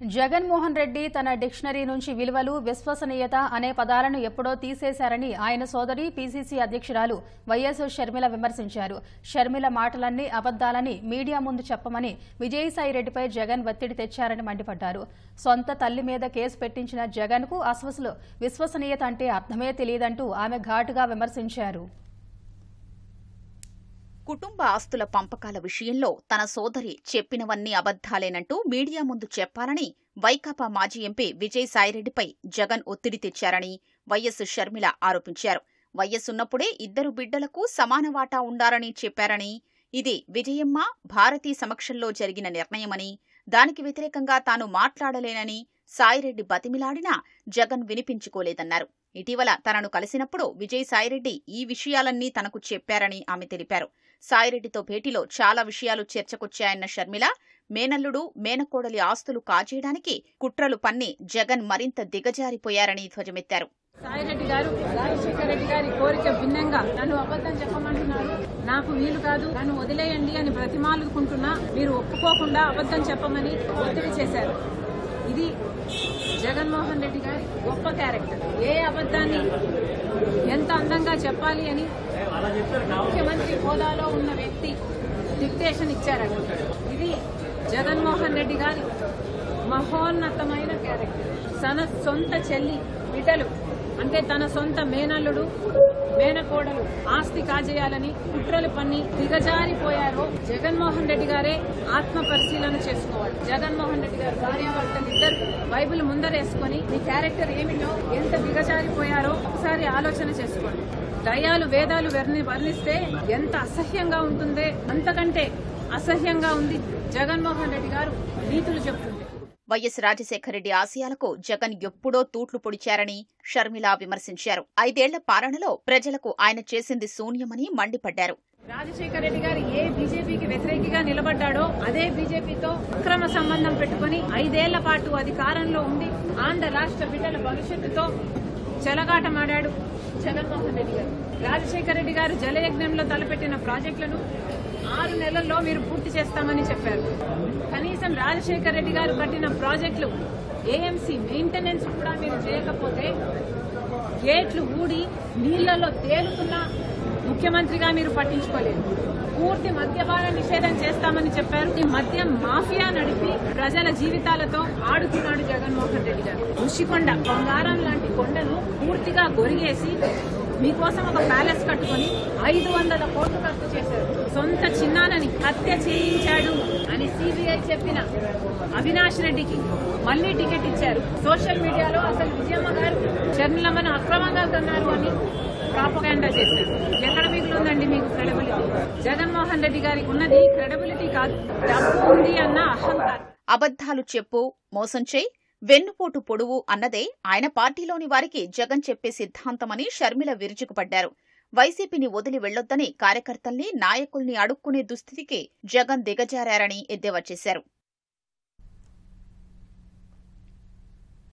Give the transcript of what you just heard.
జగన్మోహన్ రెడ్డి తన డిక్షనరీ నుంచి విలువలు, విశ్వసనీయత అనే పదాలను ఎప్పుడో తీసేశారని ఆయన సోదరి పీసీసీ అధ్యక్షురాలు వైఎస్ షర్మిల విమర్శించారు. షర్మిల మాటలన్నీ అబద్దాలని మీడియా ముందు చెప్పమని విజయసాయిరెడ్డిపై జగన్ ఒత్తిడి తెచ్చారని మండిపడ్డారు. సొంత తల్లి మీద కేసు పెట్టించిన జగన్కు అసలు విశ్వసనీయత అంటే అర్థమే తెలియదంటూ ఆమె ఘాటుగా విమర్శించారు. కుటుంబ ఆస్తుల పంపకాల విషయంలో తన సోదరి చెప్పినవన్నీ అబద్దాలేనంటూ మీడియా ముందు చెప్పాలని వైకాపా మాజీ ఎంపీ విజయసాయిరెడ్డిపై జగన్ ఒత్తిడి తెచ్చారని వైఎస్ షర్మిల ఆరోపించారు. వైఎస్ ఉన్నప్పుడే ఇద్దరు బిడ్డలకు సమాన వాటా ఉండాలని చెప్పారని, ఇది విజయమ్మ, భారతి సమక్షంలో జరిగిన నిర్ణయమని, దానికి వ్యతిరేకంగా తాను మాట్లాడలేనని సాయిరెడ్డి బతిమిలాడినా జగన్ వినిపించుకోలేదన్నారు. ఇటీవల తనను కలిసినప్పుడు విజయసాయిరెడ్డి ఈ విషయాలన్నీ తనకు చెప్పారని ఆమె తెలిపారు. సాయిరెడ్డితో భేటీలో చాలా విషయాలు చర్చకొచ్చాయన్న షర్మిల, మేనల్లుడు, మేనకోడలి ఆస్తులు కాజేయడానికి కుట్రలు పన్ని జగన్ మరింత దిగజారిపోయారని ధ్వజమెత్తారు. సాయిరెడ్డి గారు రాజశేఖర రెడ్డి గారి కోరిక భిన్నంగా నన్ను అబద్దం చెప్పమంటున్నారు, నాకు వీలు కాదు, నన్ను వదిలేయండి అని బ్రతిమాలుకుంటున్నా మీరు ఒప్పుకోకుండా అబద్దం చెప్పమని ఒత్తిడి చేశారు. ఇది జగన్మోహన్ రెడ్డి గారి గొప్ప క్యారెక్టర్. ఏ అబద్దాన్ని ఎంత అందంగా చెప్పాలి అని ముఖ్యమంత్రి హోదాలో ఉన్న వ్యక్తి డిక్టేషన్ ఇచ్చారట. ఇది జగన్మోహన్ రెడ్డి గారి మహోన్నతమైన క్యారెక్టర్. తన సొంత చెల్లి బిడ్డలు అంటే తన సొంత మేనల్లుడు, మేనకోడలు ఆస్తి కాజేయాలని కుట్రలు పన్ని దిగజారిపోయారో జగన్మోహన్ రెడ్డి గారే ఆత్మ పరిశీలన చేసుకోవాలి. జగన్మోహన్ రెడ్డి గారు భార్యాభర్తలిద్దరు బైబిల్ ముందరేసుకుని మీ క్యారెక్టర్ ఏమిటో, ఎంత దిగజారిపోయారో ఒకసారి ఆలోచన చేసుకోండి. దయాలు వేదాలు వర్ణిస్తే ఎంత అసహ్యంగా ఉంటుందే, అంతకంటే అసహ్యంగా ఉంది జగన్మోహన్ రెడ్డి గారు నీతులు చెప్తుంటే. వైఎస్ రాజశేఖర రెడ్డి ఆశయాలకు జగన్ ఎప్పుడో తూట్లు పొడిచారని షర్మిల విమర్శించారు. 5 ఏళ్ల పాలనలో ప్రజలకు ఆయన చేసింది శూన్యమని మండిపడ్డారు. రాజశేఖర రెడ్డి గారు ఏ బీజేపీకి వ్యతిరేకిగా నిలబడ్డాడో అదే బీజేపీతో అక్రమ సంబంధం పెట్టుకుని 5 ఏళ్ల పాటు అధికారంలో ఉండి ఆంధ్ర రాష్ట్ర బిడ్డల భవిష్యత్తుతో చెలగాటమాడాడు జగన్మోహన్ రెడ్డి గారు. రాజశేఖర రెడ్డి గారు జలయజ్ఞంలో తలపెట్టిన ప్రాజెక్టులను 6 నెలల్లో మీరు పూర్తి చేస్తామని చెప్పారు. కనీసం రాజశేఖర రెడ్డి గారు కట్టిన ప్రాజెక్టులు ఏఎంసీ మెయింటెనెన్స్ కూడా మీరు చేయకపోతే, గేట్లు ఊడి నీళ్లలో తేలుతున్న ముఖ్యమంత్రిగా మీరు పట్టించుకోలేదు. పూర్తి మద్యపాన నిషేధం చేస్తామని చెప్పారు. ఈ మద్యం మాఫియా నడిపి ప్రజల జీవితాలతో ఆడుతున్నాడు జగన్మోహన్ రెడ్డి గారు. ఋషికొండ, బంగారం లాంటి కొండను పూర్తిగా గొరిగేసి మీకోసం ఒక ప్యాలెస్ కట్టుకుని 500 కోట్లు ఖర్చు చేశారు. సొంత చిన్నానని హత్య చేయించాడు అని సిబిఐ చెప్పిన అవినాష్ రెడ్డికి మళ్లీ టికెట్ ఇచ్చారు. సోషల్ మీడియాలో అసలు విజయమ్మ గారు షర్మిలమ్మను అక్రమంగా కొన్నారు అని ప్రాపగాండా చేశారు. ఎక్కడ మిగులుందండి మీకు క్రెడిబిలిటీ? జగన్మోహన్ రెడ్డి గారికి ఉన్నది క్రెడిబిలిటీ కాదు, డబ్బు ఉంది అన్న అహంకారం. అబద్దాలు చెప్పు, మోసం చేయి, వెన్నుపోటు పొడువు అన్నదే ఆయన పార్టీలోని వారికి జగన్ చెప్పే సిద్ధాంతమని షర్మిల విరుచుకుపడ్డారు. వైసీపీని వదిలి వెళ్లొద్దని కార్యకర్తల్ని, నాయకుల్ని అడుక్కునే దుస్థితికి జగన్ దిగజారని ఎద్దేవా చేశారు.